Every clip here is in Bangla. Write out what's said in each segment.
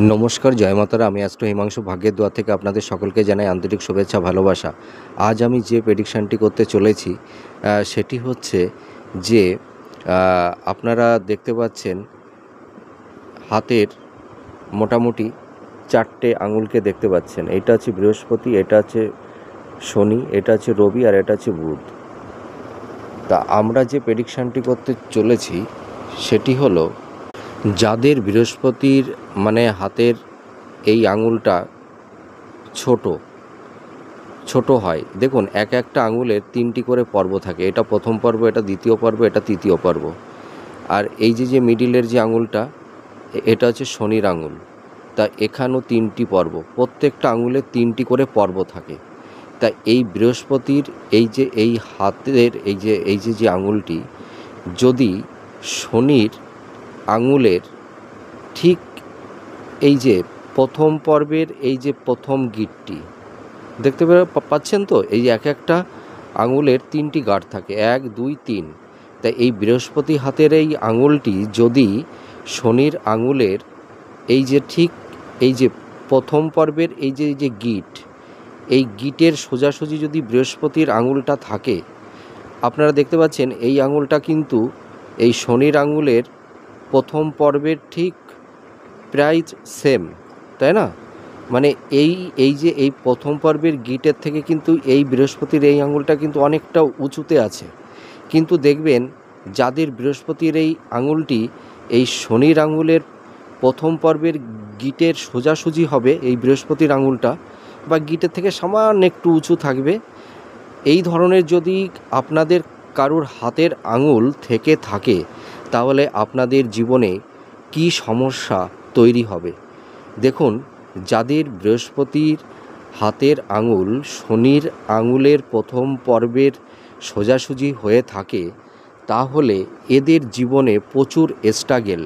নমস্কার, জয় মাতারা। আমি অ্যাস্ট্রো হিমাংশু ভাগ্যের দোয়া থেকে আপনাদের সকলকে জানাই আন্তরিক শুভেচ্ছা, ভালোবাসা। আজ আমি যে প্রেডিকশানটি করতে চলেছি সেটি হচ্ছে যে আপনারা দেখতে পাচ্ছেন হাতের মোটামুটি 4টে আঙুলকে দেখতে পাচ্ছেন। এটা হচ্ছে বৃহস্পতি, এটা হচ্ছে শনি, এটা হচ্ছে রবি, আর এটা হচ্ছে বুধ। তা আমরা যে প্রেডিকশানটি করতে চলেছি সেটি হলো, যাদের বৃহস্পতির হাতের এই আঙুলটা ছোট হয়, দেখুন এক একটা আঙুলের 3টি করে পর্ব থাকে। এটা প্রথম পর্ব, এটা দ্বিতীয় পর্ব, এটা তৃতীয় পর্ব। আর এই যে মিডিলের যে আঙুলটা, এটা হচ্ছে শনির আঙুল। তা এখানেও 3টি পর্ব, প্রত্যেকটা আঙুলের 3টি করে পর্ব থাকে। তা এই বৃহস্পতির এই হাতের এই যে আঙুলটি যদি শনির আঙুলের ঠিক এই যে প্রথম পর্বের এই যে প্রথম গিঁটটি দেখতে পাচ্ছেন, তো এই যে এক একটা আঙুলের 3টি গাঁট থাকে, 1 2 3। তাই এই বৃহস্পতি হাতের এই আঙুলটি যদি শনির আঙুলের এই যে ঠিক এই যে প্রথম পর্বের এই যে গিঁট, এই গিঁটের সোজাসুজি যদি বৃহস্পতির আঙুলটা থাকে, আপনারা দেখতে পাচ্ছেন এই আঙুলটা কিন্তু এই শনির আঙুলের প্রথম পর্বের ঠিক প্রায় সেম, তাই না? এই প্রথম পর্বের গিটের থেকে কিন্তু এই বৃহস্পতির এই আঙুলটা কিন্তু অনেকটা উঁচুতে আছে। কিন্তু দেখবেন যাদের বৃহস্পতির এই আঙুলটি এই শনির আঙুলের প্রথম পর্বের গিটের সোজাসুজি হবে, এই বৃহস্পতির আঙুলটা বা গিটের থেকে সামান্য একটু উঁচু থাকবে, এই ধরনের যদি আপনাদের কারুর হাতের আঙুল থেকে থাকে, তাহলে আপনাদের জীবনে কি সমস্যা তৈরি হবে। দেখুন, যাদের বৃহস্পতির হাতের আঙুল শনির আঙুলের প্রথম পর্বের সোজাসুজি হয়ে থাকে, তাহলে এদের জীবনে প্রচুর স্ট্রাগেল,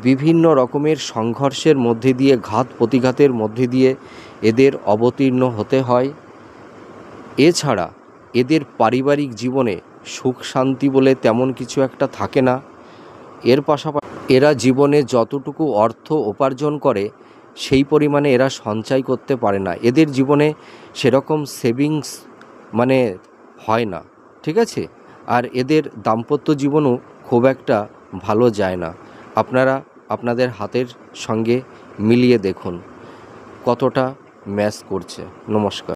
বিভিন্ন রকমের সংঘর্ষের মধ্যে দিয়ে, ঘাত প্রতিঘাতের মধ্যে দিয়ে এদের অবতীর্ণ হতে হয়। এছাড়া এদের পারিবারিক জীবনে সুখ শান্তি বলে তেমন কিছু একটা থাকে না। এর পাশাপাশি এরা জীবনে যতটুকু অর্থ উপার্জন করে সেই পরিমাণে এরা সঞ্চয় করতে পারে না। এদের জীবনে সেরকম সেভিংস হয় না, ঠিক আছে? আর এদের দাম্পত্য জীবনও খুব একটা ভালো যায় না। আপনারা আপনাদের হাতের সঙ্গে মিলিয়ে দেখুন কতটা ম্যাচ করছে। নমস্কার।